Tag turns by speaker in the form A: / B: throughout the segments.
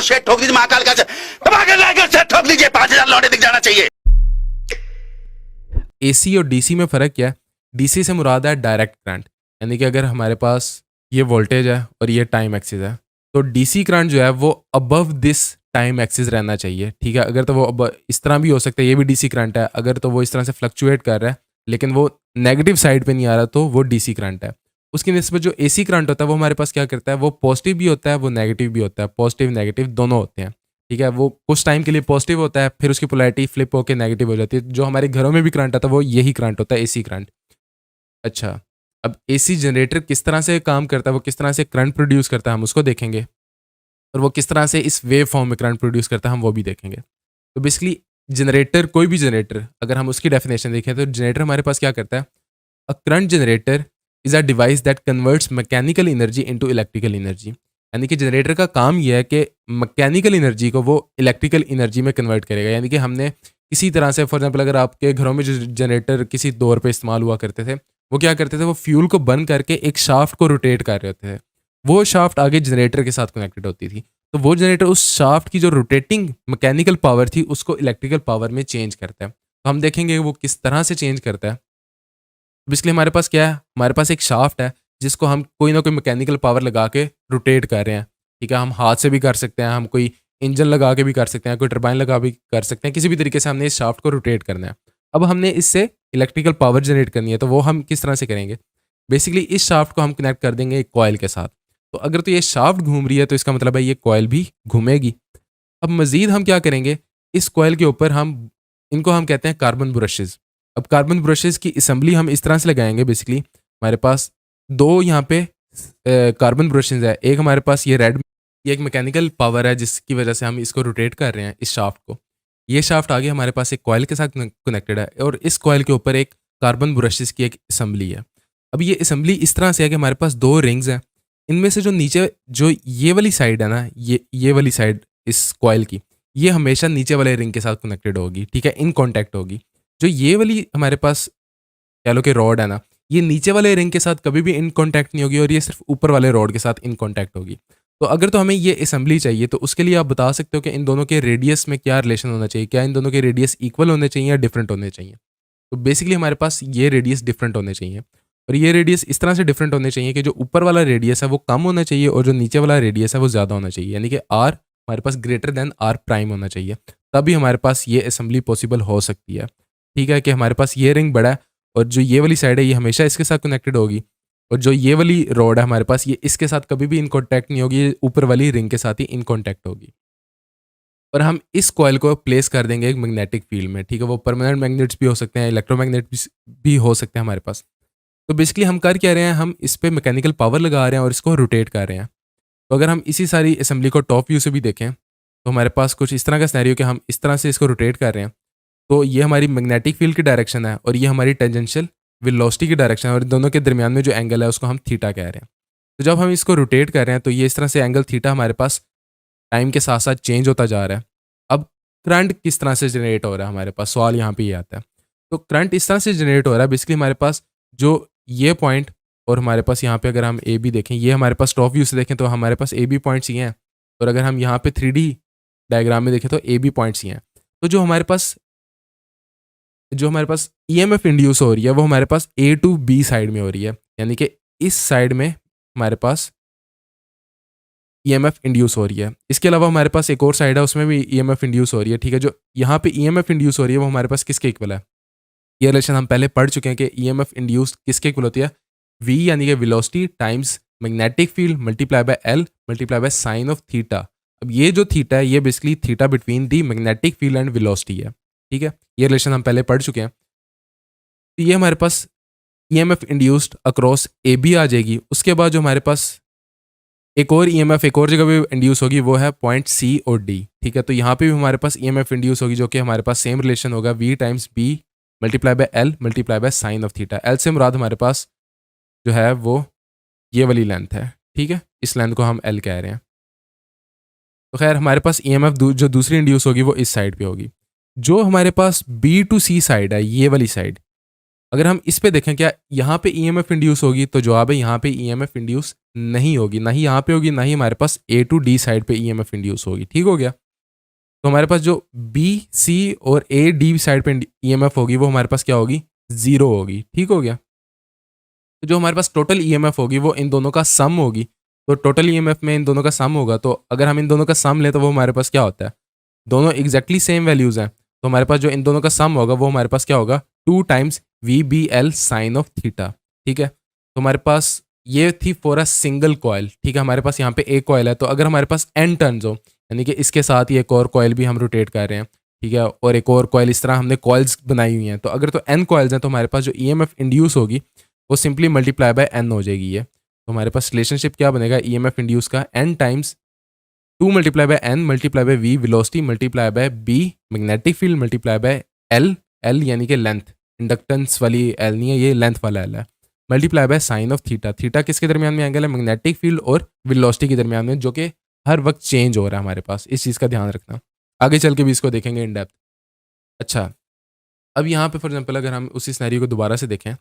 A: को शेड ठोक दीजिए, महाकाल का धमाके लाकर शेड ठोक दीजिए, 5,000 लौटे दिख जाना चाहिए।
B: एसी और डीसी में फ़र्क क्या है? डीसी से मुराद है डायरेक्ट करंट, यानी कि अगर हमारे पास ये वोल्टेज है और ये टाइम एक्सिस है, तो डीसी करंट जो है वो अबव दिस टाइम एक्सिस रहना चाहिए, ठीक है। अगर तो वो इस तरह भी हो सकता है, ये भी डीसी करंट है, अगर तो वो इस तरह से फ्लक्चुएट कर रहा है लेकिन वो नेगेटिव साइड पे नहीं आ रहा, तो वो डीसी करंट है। उसकी निस्बत जो एसी करंट होता है वो हमारे पास क्या करता है, वो पॉजिटिव भी होता है, वो नेगेटिव भी होता है, पॉजिटिव नेगेटिव दोनों होते हैं, ठीक है। वो कुछ टाइम के लिए पॉजिटिव होता है, फिर उसकी पोलैरिटी फ्लिप होकर नेगेटिव हो जाती है। जो हमारे घरों में भी करंट आता है वो यही करंट होता है, एसी करंट। अच्छा, अब एसी जनरेटर किस तरह से काम करता है, वो किस तरह से करंट प्रोड्यूस करता है, हम उसको देखेंगे, और वो किस तरह से इस वेव फॉर्म में करंट प्रोड्यूस करता है हम वो भी देखेंगे। तो बेसिकली जनरेटर, कोई भी जनरेटर अगर हम उसकी डेफिनेशन देखें तो जनरेटर हमारे पास क्या करता है, a current generator is a device that converts mechanical energy into electrical energy. यानी कि जनरेटर का काम यह है कि मैकेनिकल एनर्जी को वो इलेक्ट्रिकल एनर्जी में कन्वर्ट करेगा। यानी कि हमने किसी तरह से, फॉर एग्जाम्पल अगर आपके घरों में जो जनरेटर किसी दौर पे इस्तेमाल हुआ करते थे, वो क्या करते थे, वो फ्यूल को बर्न करके एक शाफ्ट को रोटेट कर रहे होते थे, वो शाफ्ट आगे जनरेटर के साथ कनेक्टेड होती थी। तो वो जनरेटर उस शाफ्ट की जो रोटेटिंग मैकेनिकल पावर थी उसको इलेक्ट्रिकल पावर में चेंज करता है। तो हम देखेंगे वो किस तरह से चेंज करता है। इसलिए हमारे पास क्या है, हमारे पास एक शाफ्ट है जिसको हम कोई ना कोई मैकेनिकल पावर लगा के रोटेट कर रहे हैं, ठीक है। हम हाथ से भी कर सकते हैं, हम कोई इंजन लगा के भी कर सकते हैं, कोई टरबाइन लगा भी कर सकते हैं, किसी भी तरीके से हमने इस शाफ्ट को रोटेट करना है। अब हमने इससे इलेक्ट्रिकल पावर जनरेट करनी है, तो वो हम किस तरह से करेंगे, बेसिकली इस शाफ्ट को हम कनेक्ट कर देंगे एक कॉइल के साथ। तो अगर तो ये शाफ्ट घूम रही है तो इसका मतलब है ये कॉइल भी घूमेगी। अब मज़ीद हम क्या करेंगे, इस कॉइल के ऊपर हम इनको हम कहते हैं कार्बन ब्रशेज़। अब कार्बन ब्रशेज़ की असेंबली हम इस तरह से लगाएंगे, बेसिकली हमारे पास दो यहाँ पे कार्बन ब्रशेज़ है, एक हमारे पास ये रेड, ये एक मैकेनिकल पावर है जिसकी वजह से हम इसको रोटेट कर रहे हैं इस शाफ्ट को। ये शाफ्ट आगे हमारे पास एक कॉइल के साथ कनेक्टेड है और इस कॉइल के ऊपर एक कार्बन ब्रशेज़ की एक असेंबली है। अब ये असेंबली इस तरह से है कि हमारे पास दो रिंग्स हैं, इनमें से जो नीचे जो ये वाली साइड है ना, ये वाली साइड इस कॉइल की, ये हमेशा नीचे वाले रिंग के साथ कनेक्टेड होगी, ठीक है, इन कांटेक्ट होगी। जो ये वाली हमारे पास कह लो कि रॉड है ना, ये नीचे वाले रिंग के साथ कभी भी इन कांटेक्ट नहीं होगी और ये सिर्फ ऊपर वाले रॉड के साथ इन कांटेक्ट होगी। तो अगर तो हमें ये असेंबली चाहिए तो उसके लिए आप बता सकते हो कि इन दोनों के रेडियस में क्या रिलेशन होना चाहिए, क्या इन दोनों के रेडियस इक्वल होने चाहिए या डिफरेंट होने चाहिए। तो बेसिकली हमारे पास ये रेडियस डिफरेंट होने चाहिए, और ये रेडियस इस तरह से डिफरेंट होने चाहिए कि जो ऊपर वाला रेडियस है वो कम होना चाहिए और जो नीचे वाला रेडियस है वो ज़्यादा होना चाहिए। यानी कि आर हमारे पास ग्रेटर देन आर प्राइम होना चाहिए, तभी हमारे पास ये असेंबली पॉसिबल हो सकती है, ठीक है। कि हमारे पास ये रिंग बड़ा है और जो ये वाली साइड है ये हमेशा इसके साथ कनेक्टेड होगी, और जो ये वाली रॉड है हमारे पास ये इसके साथ कभी भी इन कॉन्टैक्ट नहीं होगी, ये ऊपर वाली रिंग के साथ ही इन कॉन्टैक्ट होगी। और हम इस कॉइल को प्लेस कर देंगे एक मैग्नेटिक फील्ड में, ठीक है। वो परमानेंट मैग्नेट्स भी हो सकते हैं, इलेक्ट्रोमैग्नेट भी हो सकते हैं हमारे पास। तो बेसिकली हम कर क्या रहे हैं, हम इस पर मैकेनिकल पावर लगा रहे हैं और इसको रोटेट कर रहे हैं। तो अगर हम इसी सारी असेंबली को टॉप व्यू से भी देखें तो हमारे पास कुछ इस तरह का सिनेरियो कि हम इस तरह से इसको रोटेट कर रहे हैं। तो ये हमारी मैग्नेटिक फील्ड की डायरेक्शन है और ये हमारी टेंजेंशियल वेलोसिटी की डायरेक्शन है, और दोनों के दरमियान में जो एंगल है उसको हम थीटा कह रहे हैं। तो जब हम इसको रोटेट कर रहे हैं तो ये इस तरह से एंगल थीटा हमारे पास टाइम के साथ साथ चेंज होता जा रहा है। अब करंट किस तरह से जनरेट हो रहा है, हमारे पास सवाल यहाँ पे ये आता है। तो करंट इस तरह से जनरेट हो रहा है, बेसिकली हमारे पास जो ये पॉइंट और हमारे पास यहाँ पे अगर हम ए बी देखें, ये हमारे पास टॉप व्यू से देखें तो हमारे पास ए बी पॉइंट्स ये हैं, और अगर हम यहाँ पे 3D डायग्राम में देखें तो ए बी पॉइंट्स ये हैं। तो जो हमारे पास ईएमएफ इंड्यूस हो रही है वो हमारे पास ए टू बी साइड में हो रही है, यानी कि इस साइड में हमारे पास ईएमएफ इंड्यूस हो रही है। इसके अलावा हमारे पास एक और साइड है उसमें भी ईएमएफ इंड्यूस हो रही है, ठीक है। जो यहाँ पे ईएमएफ इंड्यूस हो रही है वो हमारे पास किसके इक्वल है, ये रिलेशन हम पहले पढ़ चुके हैं कि ईएमएफ इंड्यूस किसके इक्वल होती है, v यानी कि velocity times magnetic field multiply by L multiply by sine of theta. अब ये जो थीटा है ये basically theta between the magnetic field and velocity है, ठीक है। ये रिलेशन हम पहले पढ़ चुके हैं। तो ये हमारे पास EMF induced across A B आ जाएगी। उसके बाद जो हमारे पास एक और ईएमएफ एक और जगह भी इंड्यूस होगी वो है पॉइंट सी और डी, ठीक है। तो यहाँ पे भी हमारे पास ईएमएफ इंड्यूस होगी जो कि हमारे पास सेम रिलेशन होगा v times B multiply by L multiply by sine of theta. L से मुराद हमारे पास जो है वो ये वाली लेंथ है, ठीक है, इस लेंथ को हम एल कह रहे हैं। तो खैर हमारे पास ईएमएफ जो दूसरी इंड्यूस होगी वो इस साइड पे होगी। जो हमारे पास बी टू सी साइड है, ये वाली साइड, अगर हम इस पे देखें क्या यहाँ पे ईएमएफ इंड्यूस होगी, तो जवाब है यहाँ पे ईएमएफ इंड्यूस नहीं होगी, ना ही यहाँ पे होगी, ना ही हमारे पास ए टू डी साइड पे ईएमएफ इंड्यूस होगी। ठीक हो गया। तो हमारे पास जो बी सी और ए डी साइड पे ईएमएफ होगी वो हमारे पास क्या होगी, जीरो होगी। ठीक हो गया। तो जो हमारे पास टोटल ईएमएफ होगी वो इन दोनों का सम होगी। तो टोटल ईएमएफ में इन दोनों का सम होगा, तो अगर हम इन दोनों का सम लें तो वो हमारे पास क्या होता है, दोनों एग्जैक्टली सेम वैल्यूज हैं, तो हमारे पास जो इन दोनों का सम होगा वो हमारे पास क्या होगा, 2 times V B L sine of theta. ठीक है। तो हमारे पास ये थी फॉर अ सिंगल कॉयल। ठीक है। हमारे पास यहाँ पे एक कॉयल है, तो अगर हमारे पास एन टर्न्स हो, यानी कि इसके साथ ही एक और कॉयल भी हम रोटेट कर रहे हैं, ठीक है, और एक और कॉयल, इस तरह हमने कॉइल्स बनाई हुई हैं, तो अगर तो एन कॉइल्स हैं तो हमारे पास जो ईएमएफ इंड्यूस होगी वो सिंपली मल्टीप्लाई बाय एन हो जाएगी ये। तो हमारे पास रिलेशनशिप क्या बनेगा ईएमएफ इंड्यूस का, N times 2 multiply by N multiply by V velocity multiply by B magnetic field multiply by L, L यानी कि लेंथ, इंडक्टेंस वाली एल नहीं है, ये लेंथ वाला एल है, multiply by sine of theta. Theta किसके दरमियान में एंगल है, मैग्नेटिक फील्ड और वेलोसिटी के दरमियान में, जो कि हर वक्त चेंज हो रहा है हमारे पास, इस चीज़ का ध्यान रखना। आगे चल के भी इसको देखेंगे इन डेप्थ। अच्छा, अब यहाँ पे फॉर एग्जांपल अगर हम उसी सिनेरियो को दोबारा से देखें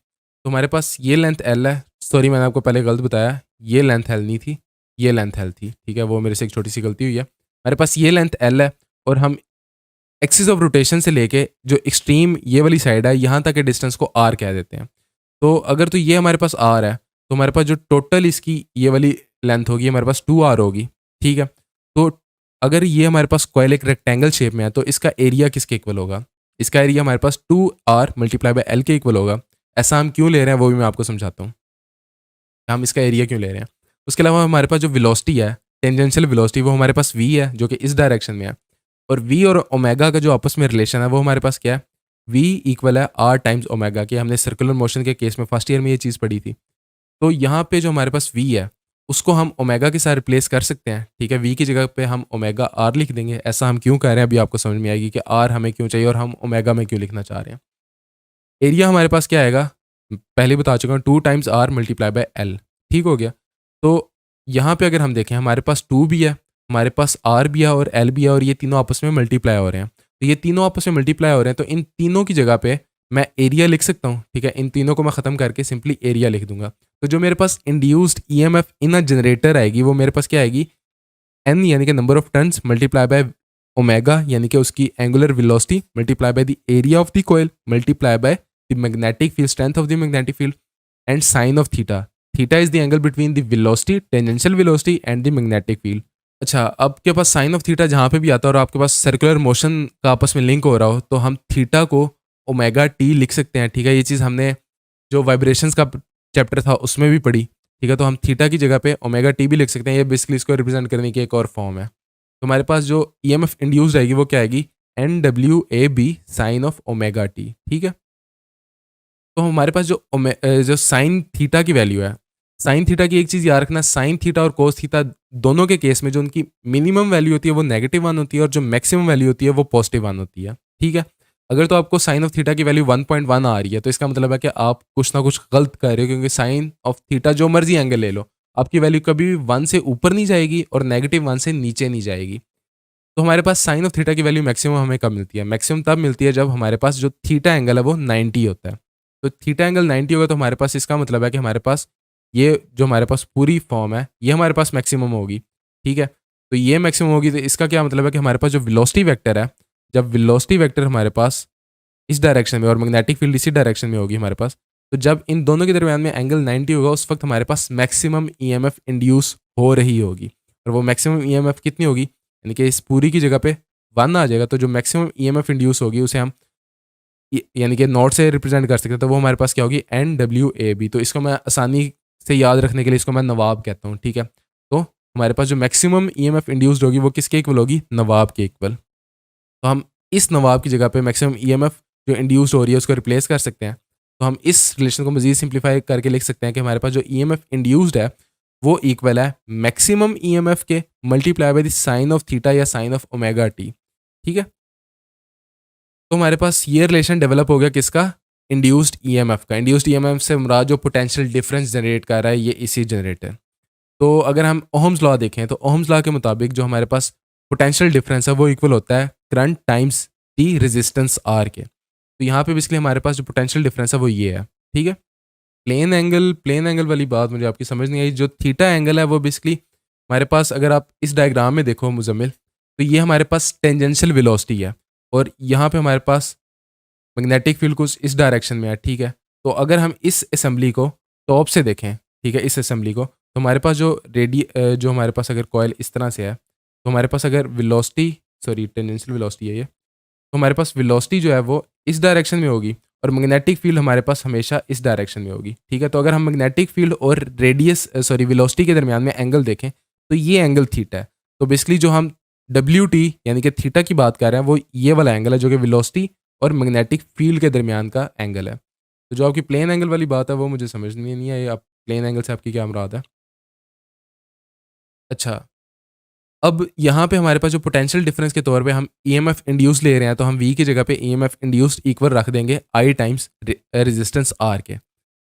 B: तो हमारे पास ये लेंथ एल है, सॉरी मैंने आपको पहले गलत बताया, ये लेंथ एल नहीं थी, ये लेंथ एल थी। ठीक है, वो मेरे से एक छोटी सी गलती हुई है। हमारे पास ये लेंथ एल है और हम एक्सिस ऑफ रोटेशन से लेके जो एक्सट्रीम ये वाली साइड है यहाँ तक के डिस्टेंस को आर कह देते हैं। तो अगर तो ये हमारे पास आर है तो हमारे पास जो टोटल इसकी ये वाली लेंथ होगी हमारे पास 2 आर होगी। ठीक है। तो अगर ये हमारे पास कॉइल एक रेक्टेंगल शेप में है तो इसका एरिया किसके इक्वल होगा, इसका एरिया हमारे पास 2r मल्टीप्लाई बाय एल के इक्वल होगा। ऐसा हम क्यों ले रहे हैं वो भी मैं आपको समझाता हूँ, हम इसका एरिया क्यों ले रहे हैं। उसके अलावा हमारे पास जो वेलोसिटी है, टेंजेंशियल वेलोसिटी, वो हमारे पास v है जो कि इस डायरेक्शन में है, और v और ओमेगा का जो आपस में रिलेशन है वो हमारे पास क्या है, v इक्वल है r टाइम्स ओमेगा के। हमने सर्कुलर मोशन के केस में फर्स्ट ईयर में ये चीज़ पढ़ी थी। तो यहाँ पे जो हमारे पास v है उसको हम ओमेगा के साथ रिप्लेस कर सकते हैं। ठीक है, v की जगह पे हम ओमेगा r लिख देंगे। ऐसा हम क्यों कर रहे हैं अभी आपको समझ में आएगी कि r हमें क्यों चाहिए और हम ओमेगा में क्यों लिखना चाह रहे हैं। एरिया हमारे पास क्या आएगा, पहले बता चुका हूँ, 2 times r multiply by L. ठीक हो गया। तो यहाँ पे अगर हम देखें हमारे पास 2 भी है, हमारे पास r भी है और l भी है, और ये तीनों आपस में मल्टीप्लाई हो रहे हैं। तो ये तीनों आपस में मल्टीप्लाई हो रहे हैं, तो इन तीनों की जगह पे मैं एरिया लिख सकता हूँ। ठीक है, इन तीनों को मैं ख़त्म करके सिंपली एरिया लिख दूंगा। तो जो मेरे पास induced EMF in a generator आएगी वो मेरे पास क्या आएगी, n यानी कि number of turns multiply by omega यानी कि उसकी angular velocity multiply by the area of the coil multiply by the magnetic field, strength of the magnetic field, and sine of theta. Theta is the angle between the velocity, tangential velocity and the magnetic field. अच्छा, आपके पास sign of theta जहाँ पे भी आता है और आपके पास circular motion का आपस में लिंक हो रहा हो तो हम थीटा को ओमेगा टी लिख सकते हैं। ठीक है, ये चीज़ हमने जो वाइब्रेशंस का चैप्टर था उसमें भी पढ़ी। ठीक है, तो हम थीटा की जगह पे ओमेगा टी भी लिख सकते हैं। ये बेसिकली इसको रिप्रेजेंट करने की एक और फॉर्म है। तो हमारे पास जो ईएमएफ इंड्यूस्ड आएगी वो क्या आएगी, N W A B sine of omega T. ठीक है, तो हमारे पास जो साइन थीटा की वैल्यू है, साइन थीटा की एक चीज़ याद रखना, साइन थीटा और कोस थीटा दोनों के केस में जो उनकी मिनिमम वैल्यू होती है वो नेगेटिव 1 होती है और जो मैक्सिमम वैल्यू होती है वो पॉजिटिव 1 होती है। ठीक है, अगर तो आपको साइन ऑफ थीटा की वैल्यू 1.1 आ रही है तो इसका मतलब है कि आप कुछ ना कुछ गलत कर रहे हो, क्योंकि साइन ऑफ थीटा जो मर्जी एंगल ले लो आपकी वैल्यू कभी भी 1 से ऊपर नहीं जाएगी और नेगेटिव 1 से नीचे नहीं जाएगी। तो हमारे पास साइन ऑफ थीटा की वैल्यू मैक्सिमम हमें कब मिलती है, मैक्सिमम तब मिलती है जब हमारे पास जो थीटा एंगल है वो 90 होता है। तो थीटा एंगल 90 होगा तो हमारे पास इसका मतलब है कि हमारे पास ये जो हमारे पास पूरी फॉर्म है ये हमारे पास मैक्सिमम होगी। ठीक है, तो ये मैक्सिमम होगी तो इसका क्या मतलब है कि हमारे पास जो वेलोसिटी वेक्टर है, जब वेलोसिटी वेक्टर हमारे पास इस डायरेक्शन में और मैग्नेटिक फील्ड इसी डायरेक्शन में होगी हमारे पास, तो जब इन दोनों के दरमियान में एंगल 90 होगा उस वक्त हमारे पास मैक्सिमम ईएमएफ इंड्यूस हो रही होगी। और वो मैक्सिमम ईएमएफ कितनी होगी, यानी कि इस पूरी की जगह पे 1 आ जाएगा। तो जो मैक्सिमम ईएमएफ इंड्यूस होगी उसे हम यानी कि नॉट से रिप्रेजेंट कर सकते हैं, तो वो हमारे पास क्या होगी, एन डब्ल्यू ए बी। तो इसको मैं आसानी से याद रखने के लिए इसको मैं नवाब कहता हूँ। ठीक है, तो हमारे पास जो मैक्सिमम ईएमएफ इंड्यूस्ड होगी वो किसके इक्वल होगी, नवाब के इक्वल। तो हम इस नवाब की जगह पे मैक्सिमम ईएमएफ जो इंड्यूस्ड हो रही है उसको रिप्लेस कर सकते हैं। तो हम इस रिलेशन को मजीद सिंप्लीफाई करके लिख सकते हैं कि हमारे पास जो ईएमएफ इंड्यूस्ड है वो इक्वल है मैक्सिमम ईएमएफ के multiply by the sine of theta या साइन ऑफ ओमेगा टी। ठीक है, तो हमारे पास ये रिलेशन डेवलप हो गया किसका, इंड्यूस्ड ईएमएफ का। इंड्यूस्ड ईएमएफ से मुराद जो पोटेंशियल डिफरेंस जनरेट कर रहा है ये इसी जनरेटर। तो अगर हम ओहम्स लॉ देखें तो ओहम्स लॉ के मुताबिक जो हमारे पास पोटेंशियल डिफरेंस है वो इक्वल होता है current times T resistance R के। तो यहाँ पे बेसिकली हमारे पास जो पोटेंशियल डिफरेंस है वो ये है, ठीक है। प्लेन एंगल वाली बात मुझे आपकी समझ नहीं आई। जो थीटा एंगल है वो बेसिकली हमारे पास, अगर आप इस डायग्राम में देखो मुजम्मिल, तो ये हमारे पास टेंजेंशियल वेलोसिटी है और यहाँ पे हमारे पास मैग्नेटिक फील्ड कुछ इस डायरेक्शन में है, ठीक है। तो अगर हम इस असेंबली को टॉप से देखें, ठीक है, इस असेंबली को, तो हमारे पास जो हमारे पास अगर कॉयल इस तरह से है, तो हमारे पास अगर वेलोसिटी, सॉरी टेंजेंशियल वेलोसिटी है ये, तो हमारे पास वेलोसिटी जो है वो इस डायरेक्शन में होगी और मैग्नेटिक फील्ड हमारे पास हमेशा इस डायरेक्शन में होगी, ठीक है। तो अगर हम मैग्नेटिक फील्ड और वेलोसिटी के दरमियान में एंगल देखें तो ये एंगल थीटा है। तो बेसिकली जो हम WT यानी कि थीटा की बात कर रहे हैं वो ये वाला एंगल है जो कि वेलोसिटी और मैग्नेटिक फील्ड के दरमियान का एंगल है। तो जो आपकी प्लेन एंगल वाली बात है वो मुझे समझ में नहीं आई, आप प्लेन एंगल से आपकी क्या मुराद है। अच्छा, अब यहाँ पे हमारे पास जो पोटेंशियल डिफरेंस के तौर पे हम EMF इंड्यूस ले रहे हैं, तो हम V की जगह पे EMF इंड्यूस्ड इक्वल रख देंगे I टाइम्स रेजिस्टेंस R के।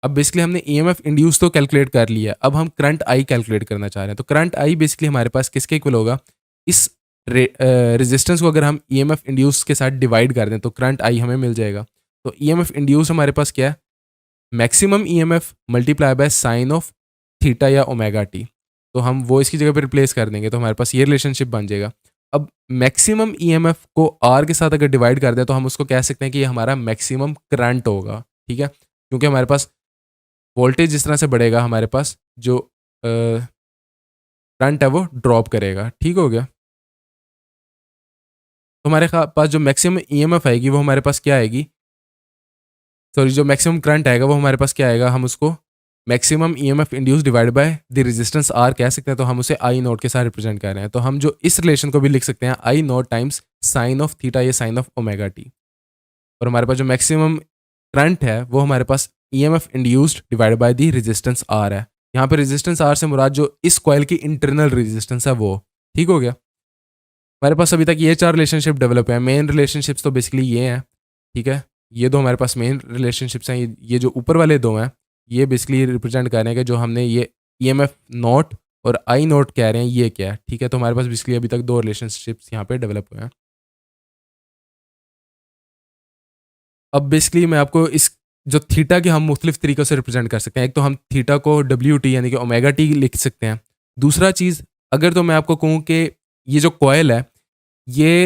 B: अब बेसिकली हमने EMF इंड्यूस तो कैलकुलेट कर लिया, अब हम करंट I कैलकुलेट करना चाह रहे हैं। तो करंट I बेसिकली हमारे पास किसके इक्वल होगा, इस रेजिस्टेंस को अगर हम EMF इंड्यूस के साथ डिवाइड कर दें तो करंट I हमें मिल जाएगा। तो EMF इंड्यूस हमारे पास क्या है, maximum EMF multiply by sine of theta या ओमेगा टी। तो हम वो इसकी जगह पे रिप्लेस कर देंगे तो हमारे पास ये रिलेशनशिप बन जाएगा। अब मैक्सिमम EMF को R के साथ अगर डिवाइड कर दें तो हम उसको कह सकते हैं कि ये हमारा मैक्सिमम करंट होगा, ठीक है, क्योंकि हमारे पास वोल्टेज जिस तरह से बढ़ेगा हमारे पास जो करंट है वो ड्रॉप करेगा, ठीक हो गया। तो हमारे पास जो मैक्सिमम EMF आएगी वो हमारे पास क्या आएगी, सॉरी जो मैक्सिमम करंट आएगा वो हमारे पास क्या आएगा, हम उसको maximum EMF induce divide by the resistance R कह सकते हैं। तो हम उसे I नोट के साथ रिप्रेजेंट कर रहे हैं। तो हम जो इस रिलेशन को भी लिख सकते हैं I note times sign of theta या साइन ऑफ ओमेगा टी। और हमारे पास जो मैक्सिमम करंट है वो हमारे पास EMF induced divide by the resistance R है। यहाँ पे रेजिस्टेंस R से मुराद जो इस कॉइल की इंटरनल रेजिस्टेंस है वो, ठीक हो गया। हमारे पास अभी तक ये 4 रिलेशनशिप डेवलप है। मेन रिलेशनशिप्स तो बेसिकली ये हैं, ठीक है, ये दो हमारे पास मेन रिलेशनशिप्स हैं। ये जो ऊपर वाले दो हैं ये बेसिकली रिप्रेजेंट कर रहे हैं कि जो हमने ये EMF नोट और I नोट कह रहे हैं ये क्या है, ठीक है। तो हमारे पास बेसिकली अभी तक 2 रिलेशनशिप्स यहाँ पे डेवलप हुए हैं। अब बेसिकली मैं आपको इस जो थीटा के हम मुख्तलिफ तरीक़ों से रिप्रेजेंट कर सकते हैं। एक तो हम थीटा को WT यानी कि ओमेगा टी लिख सकते हैं। दूसरा चीज़, अगर तो मैं आपको कहूँ कि ये जो कॉयल है ये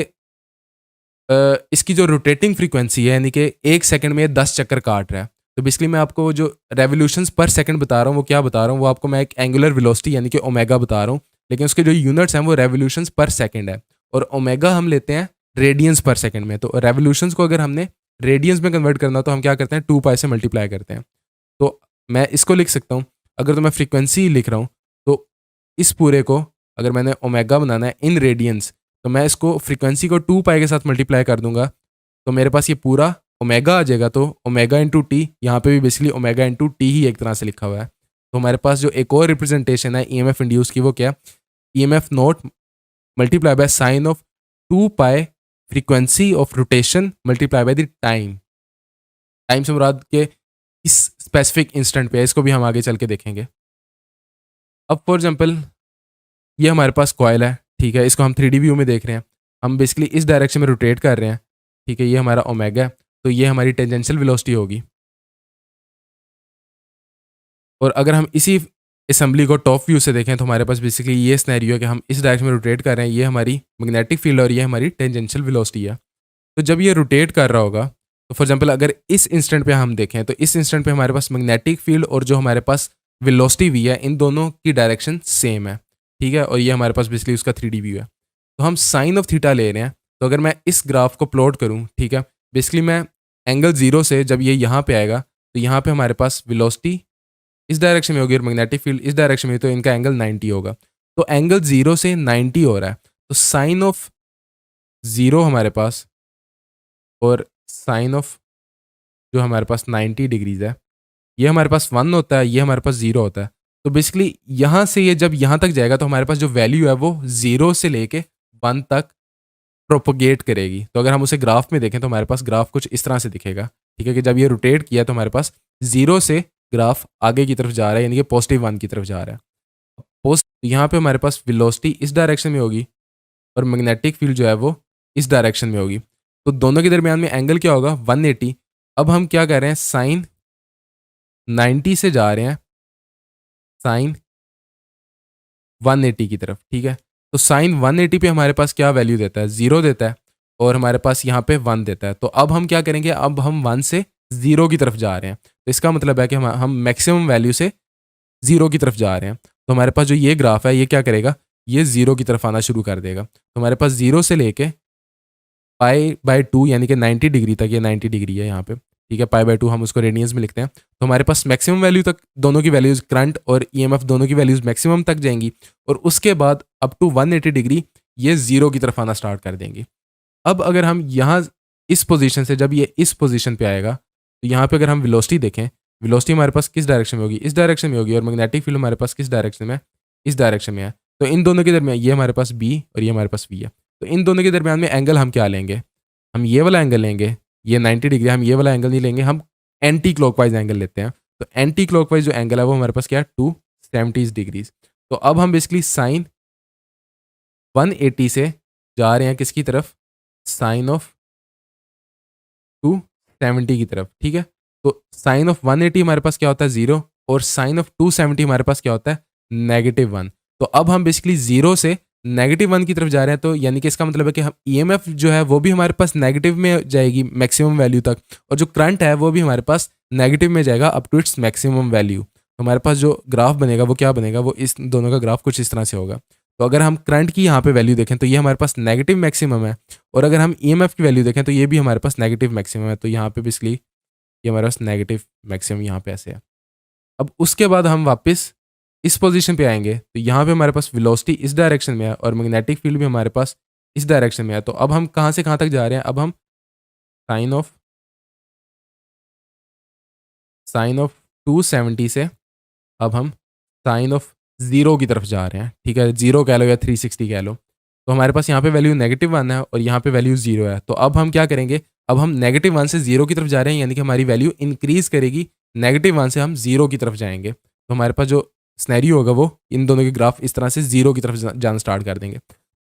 B: इसकी जो रोटेटिंग फ्रीक्वेंसी है यानी कि 1 सेकंड में 10 चक्कर काट रहा है। तो बेसिकली मैं आपको जो रेवोल्यूशंस पर सेकंड बता रहा हूँ वो क्या बता रहा हूँ, वो आपको मैं एक एंगुलर वेलोसिटी यानी कि ओमेगा बता रहा हूँ, लेकिन उसके जो यूनिट्स हैं वो रेवोल्यूशंस पर सेकंड है और ओमेगा हम लेते हैं रेडियंस पर सेकंड में। तो रेवोल्यूशंस को अगर हमने रेडियंस में कन्वर्ट करना तो हम क्या करते हैं 2 पाई से मल्टीप्लाई करते हैं। तो मैं इसको लिख सकता हूँ, अगर तो मैं फ्रीक्वेंसी लिख रहा हूँ तो इस पूरे को अगर मैंने ओमेगा बनाना है इन रेडियंस तो मैं इसको फ्रीक्वेंसी को 2 पाई के साथ मल्टीप्लाई कर दूंगा तो मेरे पास ये पूरा ओमेगा आ जाएगा। तो ओमेगा इंटू टी, यहाँ पे भी बेसिकली ओमेगा इंटू टी ही एक तरह से लिखा हुआ है। तो हमारे पास जो एक और रिप्रेजेंटेशन है EMF इंड्यूस की वो क्या, EMF note multiply by sine of 2 pi frequency of rotation multiply by the time. Time से मुराद के इस स्पेसिफिक इंस्टेंट पे, इसको भी हम आगे चल के देखेंगे। अब फॉर एग्जाम्पल ये हमारे पास कॉयल है, ठीक है, इसको हम 3D व्यू में देख रहे हैं। हम बेसिकली इस डायरेक्शन में रोटेट कर रहे हैं, ठीक है, ये हमारा ओमेगा है, तो ये हमारी टेंजेंशियल वेलोसिटी होगी। और अगर हम इसी असेंबली को टॉप व्यू से देखें तो हमारे पास बेसिकली ये सिनेरियो है कि हम इस डायरेक्शन में रोटेट कर रहे हैं, ये हमारी मैग्नेटिक फील्ड और ये हमारी टेंजेंशियल वेलोसिटी है। तो जब ये रोटेट कर रहा होगा तो फॉर एग्जाम्पल अगर इस इंस्टेंट पे हम देखें तो इस इंस्टेंट पे हमारे पास मैग्नेटिक फील्ड और जो हमारे पास वेलोसिटी वी है इन दोनों की डायरेक्शन सेम है, ठीक है, और ये हमारे पास बेसिकली उसका 3D व्यू है। तो हम साइन ऑफ थीटा ले रहे हैं। तो अगर मैं इस ग्राफ को प्लॉट करूँ, ठीक है, बेसिकली मैं एंगल 0 से जब ये यहाँ पे आएगा तो यहाँ पे हमारे पास वेलोसिटी इस डायरेक्शन में होगी और मैग्नेटिक फील्ड इस डायरेक्शन में, तो इनका एंगल 90 होगा। तो एंगल 0 से 90 हो रहा है, तो साइन ऑफ 0 हमारे पास और साइन ऑफ जो हमारे पास 90 डिग्रीज है ये हमारे पास 1 होता है, ये हमारे पास 0 होता है। तो बेसिकली यहाँ से ये जब यहाँ तक जाएगा तो हमारे पास जो वैल्यू है वो 0 से लेके 1 तक प्रोपोगेट करेगी। तो अगर हम उसे ग्राफ में देखें तो हमारे पास ग्राफ कुछ इस तरह से दिखेगा, ठीक है, कि जब ये रोटेट किया तो हमारे पास 0 से ग्राफ आगे की तरफ जा रहा है यानी कि पॉजिटिव 1 की तरफ जा रहा है। यहाँ पे हमारे पास वेलोसिटी इस डायरेक्शन में होगी और मैग्नेटिक फील्ड जो है वो इस डायरेक्शन में होगी। तो दोनों के दरमियान में एंगल क्या होगा 180। अब हम क्या कर रहे हैं, साइन 90 से जा रहे हैं साइन 180 की तरफ, ठीक है। तो साइन 180 पे हमारे पास क्या वैल्यू देता है, 0 देता है, और हमारे पास यहाँ पे 1 देता है। तो अब हम क्या करेंगे, अब हम 1 से 0 की तरफ जा रहे हैं। तो इसका मतलब है कि हम मैक्सिमम वैल्यू से 0 की तरफ जा रहे हैं। तो हमारे पास जो ये ग्राफ है ये क्या करेगा, ये 0 की तरफ आना शुरू कर देगा। तो हमारे पास 0 से लेके π/2 यानी कि 90 डिग्री तक, ये 90 डिग्री है यहाँ पे, ठीक है। π/2 हम उसको रेडियंस में लिखते हैं। तो हमारे पास मैक्सिमम वैल्यू तक दोनों की वैल्यूज, करंट और ईएमएफ दोनों की वैल्यूज मैक्सिमम तक जाएंगी, और उसके बाद अप टू 180 डिग्री ये 0 की तरफ आना स्टार्ट कर देंगी। अब अगर हम यहाँ इस पोजीशन से, जब ये इस पोजीशन पे आएगा, तो यहाँ पे अगर हम वेलोसिटी देखें, वेलोसिटी हमारे पास किस डायरेक्शन में होगी, इस डायरेक्शन में होगी, और मैग्नेटिक फील्ड हमारे पास किस डायरेक्शन में है, इस डायरेक्शन में है। तो इन दोनों के दरमियान, ये हमारे पास बी और ये हमारे पास वी है, तो इन दोनों के दरमियान में एंगल हम क्या लेंगे, हम ये वाला एंगल लेंगे, ये 90 डिग्री, हम ये वाला एंगल नहीं लेंगे, हम एंटी क्लॉकवाइज एंगल लेते हैं। तो एंटी क्लॉकवाइज जो एंगल है वो हमारे पास क्या है, 270 डिग्रीज। तो अब हम बेसिकली साइन 180 से जा रहे हैं किसकी तरफ, साइन ऑफ 270 की तरफ, ठीक है। तो साइन ऑफ 180 हमारे पास क्या होता है, 0, और साइन ऑफ 270 हमारे पास क्या होता है, -1। तो अब हम बेसिकली 0 से -1 की तरफ जा रहे हैं। तो यानी कि इसका मतलब है कि हम ईएमएफ जो है वो भी हमारे पास नेगेटिव में जाएगी मैक्सिमम वैल्यू तक, और जो करंट है वो भी हमारे पास नेगेटिव में जाएगा up to its maximum value. तो हमारे पास जो ग्राफ बनेगा वो क्या बनेगा, वो इस दोनों का ग्राफ कुछ इस तरह से होगा। तो अगर हम करंट की यहाँ पे वैल्यू देखें तो ये हमारे पास नेगेटिव मैक्सिमम है, और अगर हम ईएमएफ की वैल्यू देखें तो ये भी हमारे पास नेगेटिव मैक्सिमम है। तो यहाँ पे बेसिकली ये हमारे पास नेगेटिव मैक्सिमम यहाँ पे ऐसे है। अब उसके बाद हम वापस इस पोजीशन पे आएंगे, तो यहाँ पे हमारे पास वेलोसिटी इस डायरेक्शन में है, और मैग्नेटिक फील्ड भी हमारे पास इस डायरेक्शन में है। तो अब हम कहाँ से कहाँ तक जा रहे हैं, अब हम साइन ऑफ 270 से अब हम साइन ऑफ 0 की तरफ जा रहे हैं, ठीक है। 0 कह लो या 360 कह लो। तो हमारे पास यहाँ पे वैल्यू -1 है और यहाँ पे वैल्यू 0 है। तो अब हम क्या करेंगे, अब हम -1 से 0 की तरफ जा रहे हैं, यानी कि हमारी वैल्यू इंक्रीज करेगी, -1 से हम 0 की तरफ जाएंगे। तो हमारे पास जो स्नैरियो होगा वो इन दोनों के ग्राफ इस तरह से 0 की तरफ जाना स्टार्ट कर देंगे।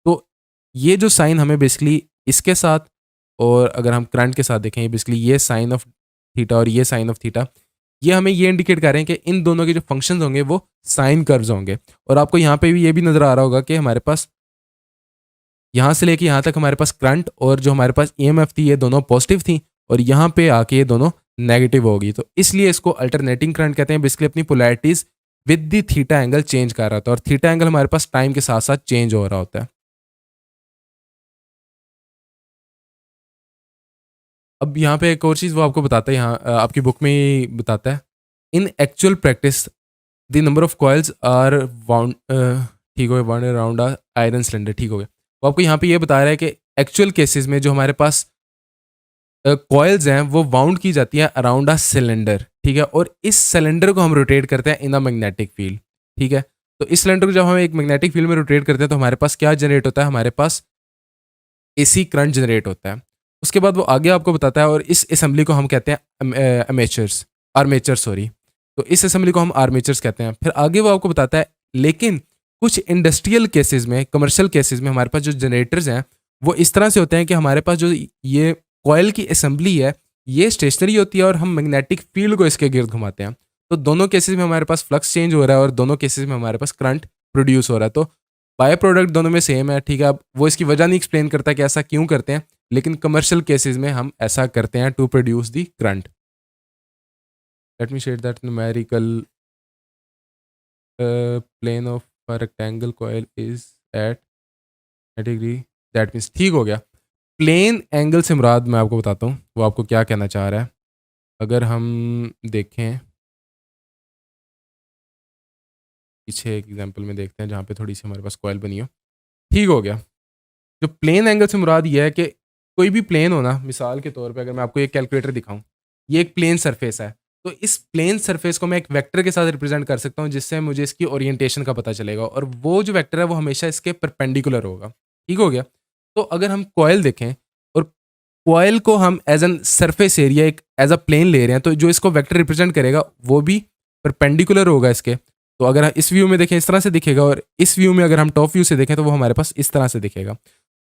B: तो ये जो साइन हमें बेसिकली इसके साथ, और अगर हम करंट के साथ देखें, ये बेसिकली ये साइन ऑफ थीटा और ये साइन ऑफ थीटा, ये हमें ये इंडिकेट कर रहे हैं कि इन दोनों के जो फंक्शंस होंगे वो साइन कर्व्स होंगे। और आपको यहाँ पे भी ये भी नजर आ रहा होगा कि हमारे पास यहाँ से लेके यहाँ तक हमारे पास करंट और जो हमारे पास ईएमएफ थी ये दोनों पॉजिटिव थी, और यहाँ पे आके ये दोनों नेगेटिव होगी। तो इसलिए इसको अल्टरनेटिंग करंट कहते हैं। बेसिकली अपनी polarities with the theta angle change कर रहा होता है, और थीटा एंगल हमारे पास टाइम के साथ साथ चेंज हो रहा होता है। अब यहाँ पे एक और चीज़ वो आपको बताता है, यहाँ आपकी बुक में ही बताता है, in actual practice the number of coils are wound, ठीक हो गया, वाउंड अराउंड आयरन सिलेंडर, ठीक हो गया। वो आपको यहाँ पे ये बता रहा है कि एक्चुअल केसेस में जो हमारे पास कॉइल्स हैं वो वाउंड की जाती हैं अराउंड अ सिलेंडर, ठीक है। और इस सिलेंडर को हम रोटेट करते हैं इन अ मैग्नेटिक फील्ड, ठीक है। तो इस सिलेंडर को जब हम एक मैग्नेटिक फील्ड में रोटेट करते हैं तो हमारे पास क्या जनरेट होता है, हमारे पास एसी करंट जनरेट होता है। उसके बाद वो आगे आपको बताता है, और इस असेंबली को हम कहते हैं आर्मेचर, सॉरी। तो इस असेंबली को हम आर्मेचर्स कहते हैं। फिर आगे वो आपको बताता है, लेकिन कुछ इंडस्ट्रियल केसेस में, कमर्शियल केसेस में हमारे पास जो जनरेटर्स हैं वो इस तरह से होते हैं कि हमारे पास जो ये कॉयल की असेंबली है ये स्टेशनरी होती है, और हम मैग्नेटिक फील्ड को इसके गिर्द घुमाते हैं। तो दोनों केसेस में हमारे पास फ्लक्स चेंज हो रहा है, और दोनों केसेस में हमारे पास करंट प्रोड्यूस हो रहा है। तो बाय प्रोडक्ट दोनों में सेम है, ठीक है। अब वो इसकी वजह नहीं एक्सप्लेन करता कि ऐसा क्यों करते हैं, लेकिन कमर्शियल केसेस में हम ऐसा करते हैं to produce the current. Let me shed that numerical plane of a rectangle coil is at degree, that means, ठीक हो गया। प्लेन एंगल से मुराद मैं आपको बताता हूँ वो आपको क्या कहना चाह रहा है। अगर हम देखें पीछे एक एग्जांपल में देखते हैं जहाँ पे थोड़ी सी हमारे पास कॉइल बनी हो, ठीक हो गया। जो प्लेन एंगल से मुराद ये है कि कोई भी प्लेन हो ना, मिसाल के तौर पे अगर मैं आपको एक कैलकुलेटर दिखाऊं, ये एक प्लेन सरफेस है, तो इस प्लेन सरफेस को मैं एक वेक्टर के साथ रिप्रेजेंट कर सकता हूँ, जिससे मुझे इसकी ओरिएंटेशन का पता चलेगा, और वो जो वेक्टर है वो हमेशा इसके परपेंडिकुलर होगा, ठीक हो गया। तो अगर हम कॉइल देखें और कॉइल को हम एज एन सरफेस एरिया, एक एज अ प्लेन ले रहे हैं, तो जो इसको वेक्टर रिप्रेजेंट करेगा वो भी परपेंडिकुलर होगा इसके। तो अगर इस व्यू में देखें इस तरह से दिखेगा, और इस व्यू में अगर हम टॉप व्यू से देखें तो वो हमारे पास इस तरह से दिखेगा।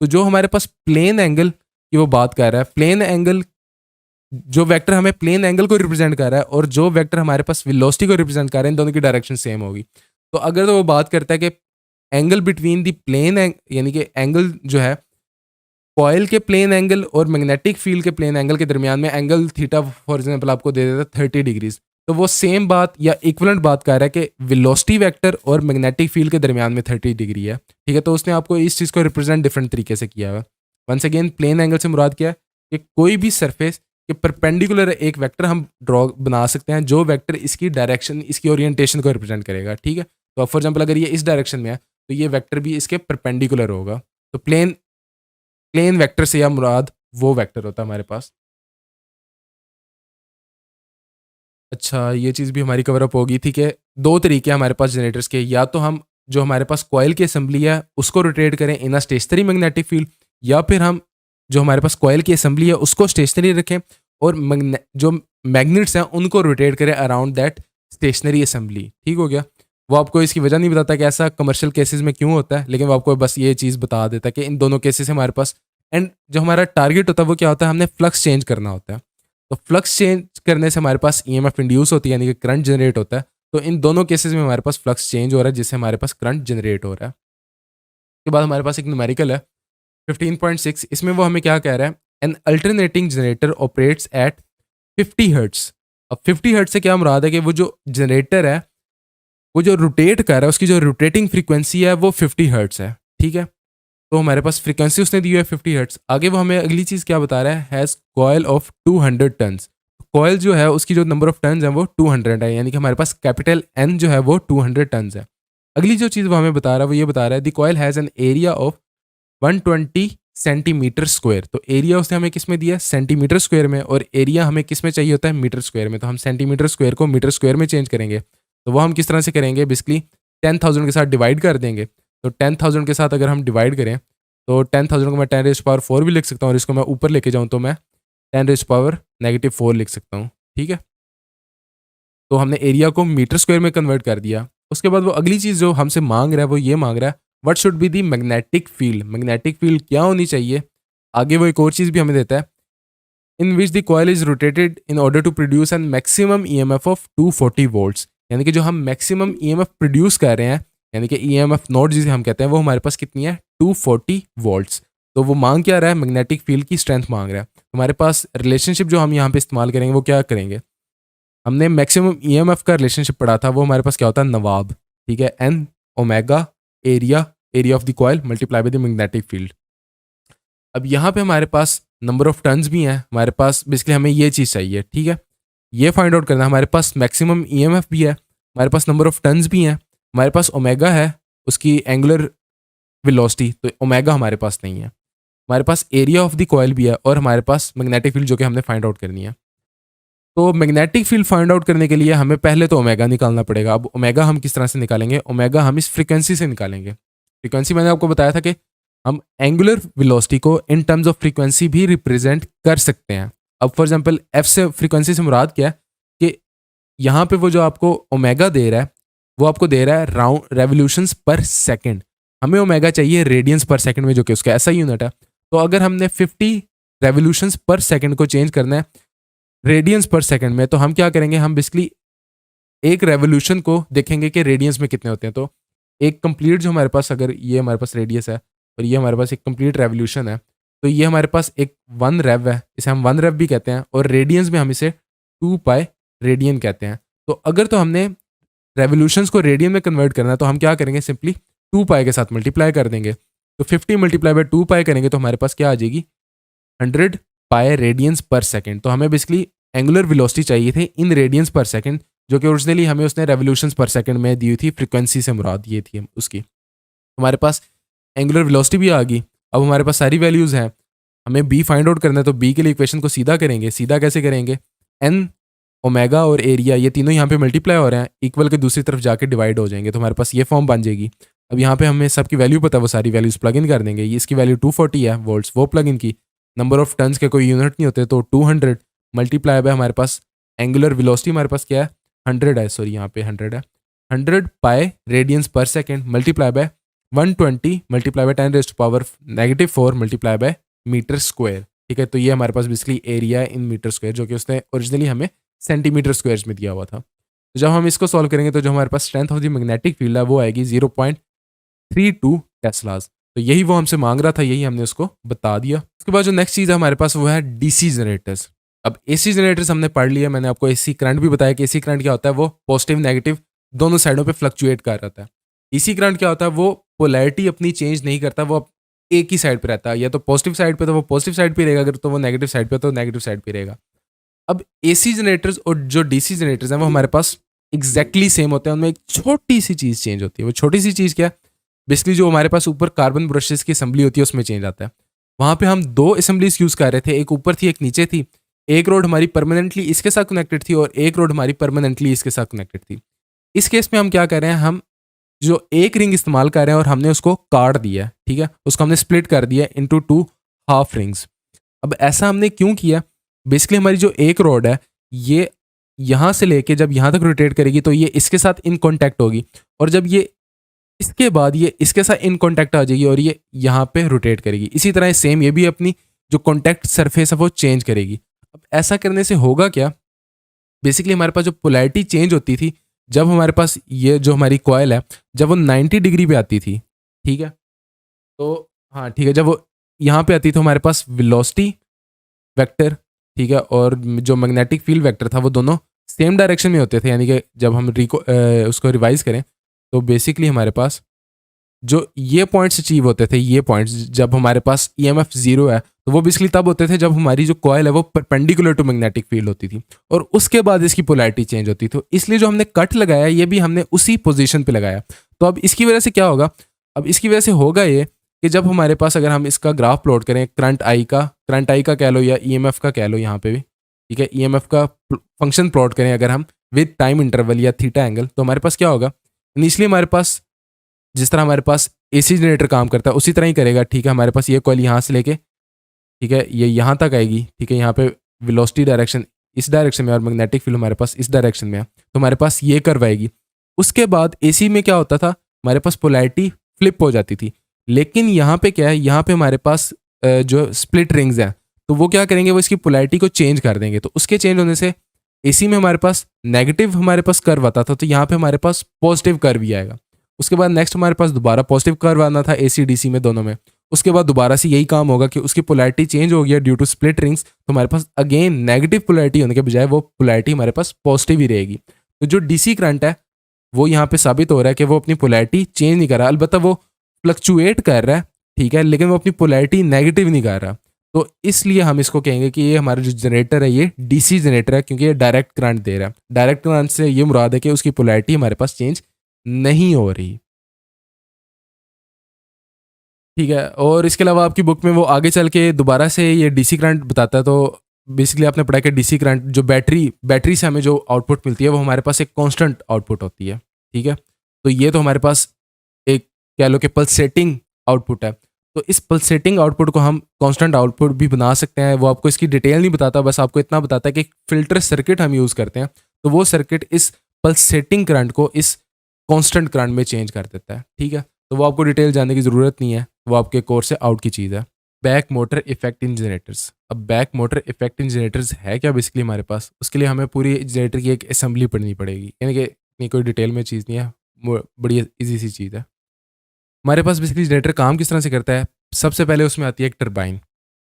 B: तो जो हमारे पास प्लेन एंगल की वो बात कर रहा है, प्लेन एंगल जो वेक्टर हमें प्लेन एंगल को रिप्रेजेंट कर रहा है और जो वेक्टर हमारे पास वेलोसिटी को रिप्रेजेंट कर रहे हैं, इन दोनों की डायरेक्शन सेम होगी। तो अगर तो वो बात करता है कि एंगल बिटवीन द प्लेन यानी कि एंगल जो है कॉयल के प्लेन एंगल और मैग्नेटिक फील्ड के प्लेन एंगल के दरमियान में एंगल थीटा फॉर एग्जांपल आपको दे देता है 30 डिग्रीज, तो वो सेम बात या इक्वलेंट बात कर रहा है कि वेलोसिटी वेक्टर और मैग्नेटिक फील्ड के दरमियान में 30 डिग्री है, ठीक है। तो उसने आपको इस चीज़ को रिप्रेजेंट डिफरेंट तरीके से किया हुआ है। वंस अगेन प्लेन एंगल से मुराद क्या है कि कोई भी सरफेस के परपेंडिकुलर एक वेक्टर हम ड्रॉ बना सकते हैं जो वेक्टर इसकी डायरेक्शन इसकी ओरिएंटेशन को रिप्रेजेंट करेगा, ठीक है। तो फॉर एग्जाम्पल अगर ये इस डायरेक्शन में है तो ये वेक्टर भी इसके परपेंडिकुलर होगा। तो प्लेन वेक्टर से या मुराद वो वेक्टर होता है हमारे पास। अच्छा, ये चीज़ भी हमारी कवर अप होगी, ठीक है। दो तरीके हैं हमारे पास जनरेटर्स के, या तो हम जो हमारे पास कॉयल की असेंबली है उसको रोटेट करें इन अ स्टेशनरी मैग्नेटिक फील्ड, या फिर हम जो हमारे पास कॉयल की असेंबली है उसको स्टेशनरी रखें और जो मैग्नेट्स हैं उनको रोटेट करें अराउंड दैट स्टेशनरी असेंबली, ठीक हो गया। वो आपको इसकी वजह नहीं बताता कि ऐसा कमर्शियल केसेस में क्यों होता है, लेकिन वो आपको बस ये चीज़ बता देता है कि इन दोनों केसेस से हमारे पास एंड जो हमारा टारगेट होता है वो क्या होता है, हमने फ्लक्स चेंज करना होता है। तो फ्लक्स चेंज करने से हमारे पास ईएमएफ इंड्यूस होती है यानी कि करंट जनरेट होता है। तो इन दोनों केसेस में हमारे पास फ्लक्स चेंज हो रहा है जिससे हमारे पास करंट जनरेट हो रहा है। उसके बाद हमारे पास एक न्यूमेरिकल है 15.6, इसमें वो हमें क्या कह रहा है, an alternating generator operates at 50 hertz. अब 50 हर्ट्स से क्या मुराद है कि वो जो जनरेटर है वो जो रोटेट कर रहा है उसकी जो रोटेटिंग फ्रीक्वेंसी है वो 50 हर्ट्स है, ठीक है। तो हमारे पास फ्रीक्वेंसी उसने दी हुई है 50 हर्ट्स। आगे वो हमें अगली चीज़ क्या बता रहा है, has coil of 200 turns. Coil जो है उसकी जो नंबर ऑफ टन्स है वो 200 है, यानी कि हमारे पास कैपिटल एन जो है वो 200 टन्स है। अगली जो चीज़ वो हमें बता रहा है वो ये बता रहा है the coil has an area of 120 centimetre square. तो एरिया उसने हमें किस में दिया है, सेंटीमीटर स्क्वायर में, और एरिया हमें किस में चाहिए होता है, मीटर स्क्वायर में। तो हम सेंटीमीटर स्क्वायर को मीटर स्क्वायर में चेंज करेंगे। तो वो हम किस तरह से करेंगे, बेसिकली 10,000 के साथ डिवाइड कर देंगे। तो 10,000 के साथ अगर हम डिवाइड करें तो 10,000 को मैं 10⁻⁴ भी लिख सकता हूँ और इसको मैं ऊपर लेके जाऊँ तो मैं 10⁻⁻⁴ लिख सकता हूँ, ठीक है। तो हमने एरिया को मीटर स्क्वायर में कन्वर्ट कर दिया। उसके बाद वो अगली चीज़ जो हमसे मांग रहा है वो ये मांग रहा है what should be the magnetic field. Magnetic field क्या होनी चाहिए। आगे वो एक और चीज़ भी हमें देता है in which the coil is rotated in order to produce an maximum EMF of 240 volts. यानी कि जो हम मैक्सिमम ईएमएफ प्रोड्यूस कर रहे हैं यानी कि ईएमएफ नोट जिसे हम कहते हैं वो हमारे पास कितनी है, 240 वोल्ट्स। तो वो मांग क्या रहा है, मैग्नेटिक फील्ड की स्ट्रेंथ मांग रहा है। हमारे पास रिलेशनशिप जो हम यहाँ पे इस्तेमाल करेंगे वो क्या करेंगे, हमने मैक्सिमम ईएमएफ का रिलेशनशिप पढ़ा था, वो हमारे पास क्या होता है, नवाब, ठीक है। N omega area of the coil multiply by the magnetic field. अब यहाँ पे हमारे पास नंबर ऑफ टर्न्स भी हैं हमारे पास, बेसिकली हमें ये चीज़ चाहिए, ठीक है। ये फाइंड आउट करना है। हमारे पास मैक्सिमम ईएमएफ भी है, हमारे पास नंबर ऑफ टर्न्स भी हैं, हमारे पास ओमेगा है उसकी एंगुलर वेलोसिटी, तो ओमेगा हमारे पास नहीं है। हमारे पास एरिया ऑफ द कॉयल भी है और हमारे पास मैग्नेटिक फील्ड जो कि हमने फाइंड आउट करनी है। तो मैग्नेटिक फील्ड फाइंड आउट करने के लिए हमें पहले तो ओमेगा निकालना पड़ेगा। अब ओमेगा हम किस तरह से निकालेंगे, ओमेगा हम इस फ्रीक्वेंसी से निकालेंगे। फ्रीक्वेंसी मैंने आपको बताया था कि हम एंगुलर वेलोसिटी को इन टर्म्स ऑफ फ्रीक्वेंसी भी रिप्रेजेंट कर सकते हैं। अब फॉर एग्जांपल एफ से फ्रीक्वेंसी से मुराद क्या है कि यहाँ पे वो जो आपको ओमेगा दे रहा है वो आपको दे रहा है राउंड रेवोल्यूशंस पर सेकंड। हमें ओमेगा चाहिए रेडियंस पर सेकंड में जो कि उसका ऐसा यूनिट है। तो अगर हमने 50 रेवोल्यूशंस पर सेकंड को चेंज करना है रेडियंस पर सेकंड में, तो हम क्या करेंगे, हम बेसिकली एक रेवोल्यूशन को देखेंगे कि रेडियंस में कितने होते हैं। तो एक कंप्लीट जो हमारे पास, अगर ये हमारे पास रेडियस है और ये हमारे पास एक कंप्लीट रेवोल्यूशन है, तो ये हमारे पास एक 1 रेव है, इसे हम 1 रेव भी कहते हैं, और रेडियंस में हम इसे 2 पाई रेडियन कहते हैं। तो अगर तो हमने रेवोल्यूशंस को रेडियन में कन्वर्ट करना है तो हम क्या करेंगे, सिंपली 2 पाई के साथ मल्टीप्लाई कर देंगे। तो 50 मल्टीप्लाई बाय 2 पाई करेंगे तो हमारे पास क्या आ जाएगी, 100 पाई रेडियंस पर सेकंड। तो हमें बेसिकली एंगुलर वेलोसिटी चाहिए थी इन रेडियंस पर सेकंड, जो कि ओरिजिनली हमें उसने रेवोल्यूशंस पर सेकंड में दी हुई थी, फ्रीक्वेंसी से मुराद ये थी उसकी। हमारे पास एंगुलर वेलोसिटी भी आ गई। अब हमारे पास सारी वैल्यूज़ हैं, हमें बी फाइंड आउट करना है। तो बी के लिए इक्वेशन को सीधा करेंगे। सीधा कैसे करेंगे, एन ओमेगा और एरिया ये तीनों यहाँ पे मल्टीप्लाई हो रहे हैं, इक्वल के दूसरी तरफ जाके डिवाइड हो जाएंगे, तो हमारे पास ये फॉर्म बन जाएगी। अब यहाँ पे हमें सबकी वैल्यू पता है, वो सारी वैल्यूज प्लग इन कर देंगे। ये इसकी वैल्यू 240 है वोल्ट्स, वो प्लग इन की। नंबर ऑफ टन्स के कोई यूनिट नहीं होते, तो 200 मल्टीप्लाई बाय हमारे पास एंगुलर वेलोसिटी हमारे पास क्या है, 100 है, सॉरी यहाँ पे 100 है, 100 पाई रेडियंस पर second multiply by 120 multiply by 10⁻⁴ multiply by metre square, ठीक है। तो ये हमारे पास बेसिकली एरिया है इन मीटर स्क्वायर, जो कि उसने ओरिजिनली हमें सेंटीमीटर स्क्वायर में दिया हुआ था। तो जब हम इसको सॉल्व करेंगे तो जो हमारे पास strength of the magnetic field है वो आएगी 0.32 टेस्लास। तो यही वो हमसे मांग रहा था, यही हमने उसको बता दिया। उसके बाद जो नेक्स्ट चीज़ है हमारे पास वो है डीसी जनरेटर्स। अब एसी जनरेटर्स हमने पढ़ लिया, मैंने आपको एसी करंट भी बताया कि एसी करंट क्या होता है, वो पॉजिटिव नेगेटिव दोनों साइडों पे फ्लक्चुएट कर रहता है। डीसी करंट क्या होता है, वो पोलैरिटी अपनी चेंज नहीं करता, वो एक ही साइड पे रहता है, या तो पॉजिटिव साइड पे तो वो पॉजिटिव साइड पे रहेगा, अगर तो वो नेगेटिव साइड पे तो नेगेटिव साइड पे रहेगा। अब एसी जनरेटर्स और जो डीसी जनरेटर्स हैं वो हमारे पास एग्जैक्टली सेम होते हैं, उनमें एक छोटी सी चीज़ चेंज होती है। वो छोटी सी चीज़ क्या है, बेसिकली जो हमारे पास ऊपर कार्बन ब्रशेस की असेंबली होती है उसमें चेंज आता है। वहाँ पे हम दो असेंबलीज यूज़ कर रहे थे, एक ऊपर थी एक नीचे थी। एक रोड हमारी परमानेंटली इसके साथ कनेक्टेड थी और एक रोड हमारी परमानेंटली इसके साथ कनेक्टेड थी। इस केस में हम क्या कर रहे हैं, हम जो एक रिंग इस्तेमाल कर रहे हैं और हमने उसको काट दिया है, ठीक है, उसको हमने स्प्लिट कर दिया इनटू 2 हाफ रिंग्स। अब ऐसा हमने क्यों किया, बेसिकली हमारी जो एक रोड है ये यहाँ से लेके जब यहाँ तक रोटेट करेगी तो ये इसके साथ इन कॉन्टैक्ट होगी, और जब ये इसके बाद ये इसके साथ इन कॉन्टैक्ट आ जाएगी और ये यहाँ पे रोटेट करेगी। इसी तरह सेम ये भी अपनी जो कॉन्टैक्ट सरफेस है वो चेंज करेगी। अब ऐसा करने से होगा क्या, बेसिकली हमारे पास जो पोलैरिटी चेंज होती थी जब हमारे पास ये जो हमारी कॉइल है जब वो 90 डिग्री पे आती थी, ठीक है, तो हाँ ठीक है, जब वो यहाँ पे आती तो हमारे पास वेलोसिटी वेक्टर, ठीक है, और जो मैग्नेटिक फील्ड वेक्टर था वो दोनों सेम डायरेक्शन में होते थे। यानी कि जब हम उसको रिवाइज करें तो बेसिकली हमारे पास जो ये पॉइंट्स अचीव होते थे, ये पॉइंट्स जब हमारे पास ईएमएफ 0 है तो वो बेसिकली तब होते थे जब हमारी जो कॉइल है वो परपेंडिकुलर टू मैग्नेटिक फील्ड होती थी, और उसके बाद इसकी पोलैरिटी चेंज होती थी। तो इसलिए जो हमने कट लगाया ये भी हमने उसी पोजीशन पे लगाया। तो अब इसकी वजह से क्या होगा, अब इसकी वजह से होगा ये कि जब हमारे पास अगर हम इसका ग्राफ प्लॉट करें करंट आई का कह लो या ईएमएफ का कह लो, यहाँ पे भी ठीक है, ईएमएफ का फंक्शन प्लॉट करें अगर हम विद टाइम इंटरवल या थीटा एंगल, तो हमारे पास क्या होगा, इनिशियली हमारे पास जिस तरह हमारे पास एसी जनरेटर काम करता है उसी तरह ही करेगा। ठीक है, हमारे पास ये कॉइल यहाँ से लेके ठीक है ये यहाँ तक आएगी, ठीक है, यहाँ पे वेलोसिटी डायरेक्शन इस डायरेक्शन में और मैग्नेटिक फील्ड हमारे पास इस डायरेक्शन में है, तो हमारे पास ये कर्व आएगी। उसके बाद एसी में क्या होता था, हमारे पास पोलैरिटी फ्लिप हो जाती थी, लेकिन यहाँ पे क्या है, यहाँ पे हमारे पास जो स्प्लिट रिंग्स हैं तो वो क्या करेंगे, वो इसकी पोलैरिटी को चेंज कर देंगे। तो उसके चेंज होने से एसी में हमारे पास नेगेटिव हमारे पास कर्व आता था, तो यहाँ पे हमारे पास पॉजिटिव कर्व ही आएगा। उसके बाद नेक्स्ट हमारे पास दोबारा पॉजिटिव कर्व आना था एसी डीसी में दोनों में। उसके बाद दोबारा से यही काम होगा कि उसकी पोलैरिटी चेंज हो गया ड्यू टू स्प्लिट रिंग्स, तो हमारे पास अगेन नेगेटिव पोलैरिटी होने के बजाय वो पोलैरिटी हमारे पास पॉजिटिव ही रहेगी। तो जो डीसी करंट है वो यहाँ पे साबित हो रहा है कि वो अपनी पोलैरिटी चेंज नहीं कर रहा, अलबत्ता वो फ्लक्चुएट कर रहा है, ठीक है, लेकिन वो अपनी पोलैरिटी नेगेटिव नहीं कर रहा। तो इसलिए हम इसको कहेंगे कि ये हमारा जो जनरेटर है ये डीसी जनरेटर है, क्योंकि ये डायरेक्ट करंट दे रहा है। डायरेक्ट करंट से ये मुराद है कि उसकी पोलैरिटी हमारे पास चेंज नहीं हो रही, ठीक है। और इसके अलावा आपकी बुक में वो आगे चल के दोबारा से ये डीसी करंट बताता है। तो बेसिकली आपने पढ़ा कि डीसी करंट जो बैटरी से हमें जो आउटपुट मिलती है वो हमारे पास एक कांस्टेंट आउटपुट होती है, ठीक है। तो ये तो हमारे पास एक कह लो कि पल्सेटिंग आउटपुट है। तो इस पल्सेटिंग आउटपुट को हम कांस्टेंट आउटपुट भी बना सकते हैं। वो आपको इसकी डिटेल नहीं बताता, बस आपको इतना बताता है कि फिल्टर सर्किट हम यूज़ करते हैं, तो वो सर्किट इस पल्सेटिंग करंट को इस कांस्टेंट करंट में चेंज कर देता है, ठीक है। तो वो आपको डिटेल जानने की ज़रूरत नहीं है, वो आपके कोर्स से आउट की चीज़ है। Back motor effect in generators. अब back motor effect in generators है क्या बेसिकली हमारे पास, उसके लिए हमें पूरी जनरेटर की एक असेंबली पढ़नी पड़ेगी, यानी कि इतनी कोई डिटेल में चीज़ नहीं है, बड़ी ईजी सी चीज़ है। हमारे पास बेसिकली जनरेटर काम किस तरह से करता है, सबसे पहले उसमें आती है एक टरबाइन।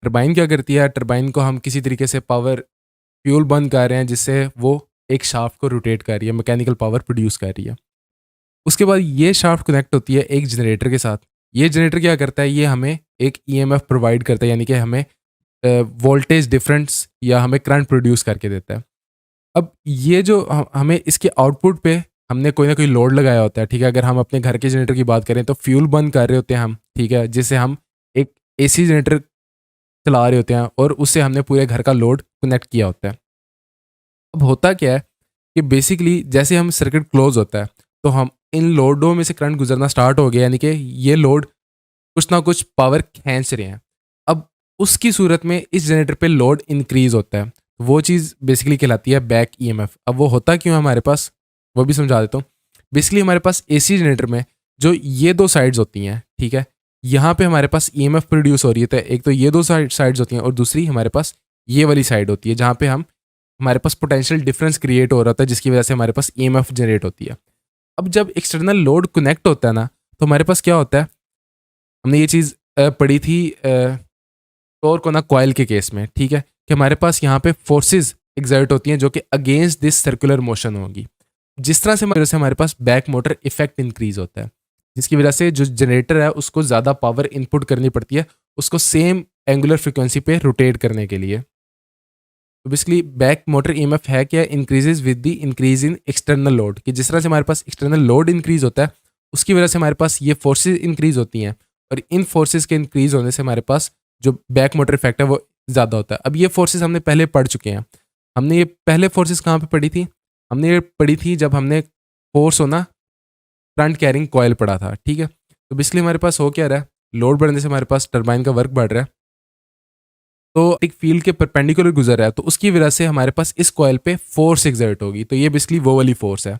B: टरबाइन क्या करती है, टरबाइन को हम किसी तरीके से पावर फ्यूल बंद कर रहे हैं जिससे वो एक शाफ्ट को रोटेट कर रही है, मैकेनिकल पावर प्रोड्यूस कर रही है। उसके बाद ये शाफ्ट कनेक्ट होती है एक जनरेटर के साथ। ये जनरेटर क्या करता है, ये हमें एक ईएमएफ प्रोवाइड करता है, यानी कि हमें वोल्टेज डिफरेंस या हमें करंट प्रोड्यूस करके देता है। अब ये जो हमें इसके आउटपुट पे हमने कोई ना कोई लोड लगाया होता है, ठीक है। अगर हम अपने घर के जनरेटर की बात करें तो फ्यूल बंद कर रहे होते हैं हम, ठीक है, जिससे हम एक एसी जनरेटर चला रहे होते हैं और उससे हमने पूरे घर का लोड कनेक्ट किया होता है। अब होता क्या है कि बेसिकली जैसे हम सर्किट क्लोज होता है तो हम इन लोडों में से करंट गुजरना स्टार्ट हो गया, यानी कि ये लोड कुछ ना कुछ पावर खींच रहे हैं। अब उसकी सूरत में इस जनरेटर पे लोड इंक्रीज होता है, वो चीज़ बेसिकली कहलाती है बैक ईएमएफ। अब वो होता क्यों है हमारे पास, वो भी समझा देता हूँ। बेसिकली हमारे पास एसी जनरेटर में जो ये दो साइड्स होती हैं, ठीक है, यहाँ पे हमारे पास ईएमएफ प्रोड्यूस हो रही है, तो एक तो ये दो साइड्स होती हैं और दूसरी हमारे पास ये वाली साइड होती है जहाँ पे हमारे पास पोटेंशियल डिफरेंस क्रिएट हो रहा था जिसकी वजह से हमारे पास ईएमएफ जनरेट होती है। अब जब एक्सटर्नल लोड कनेक्ट होता है ना, तो हमारे पास क्या होता है, हमने ये चीज़ पढ़ी थी टॉर्क ऑन अ कॉइल के केस में, ठीक है, कि हमारे पास यहाँ पे फोर्सेस एग्जर्ट होती हैं जो कि अगेंस्ट दिस सर्कुलर मोशन होगी। जिस तरह से हमारे पास बैक मोटर इफेक्ट इंक्रीज होता है, जिसकी वजह से जो जनरेटर है उसको ज़्यादा पावर इनपुट करनी पड़ती है उसको सेम एंगुलर फ्रिक्वेंसी पे रोटेट करने के लिए। तो बेसिकली बैक मोटर ईएमएफ है क्या, increases with the increase in external load, कि जिस तरह से हमारे पास एक्सटर्नल लोड इंक्रीज होता है उसकी वजह से हमारे पास ये फोर्सेज इंक्रीज होती हैं, और इन फोर्सेज के इंक्रीज होने से हमारे पास जो बैक मोटर इफेक्ट है वो ज़्यादा होता है। अब ये फोर्सेज हमने पहले पढ़ चुके हैं। हमने ये पहले फोर्सेज कहाँ पे पढ़ी थी, हमने ये पढ़ी थी जब हमने फोर्स होना फ्रंट कैरिंग कॉयल पढ़ा था, ठीक है। तो बेसिकली हमारे पास हो क्या रहा है, लोड बढ़ने से हमारे पास टरबाइन का वर्क बढ़ रहा है, तो एक फील्ड के परपेंडिकुलर गुजर रहा है, तो उसकी वजह से हमारे पास इस कॉयल पे फोर्स एग्जर्ट होगी, तो ये बेसिकली वो वाली फोर्स है।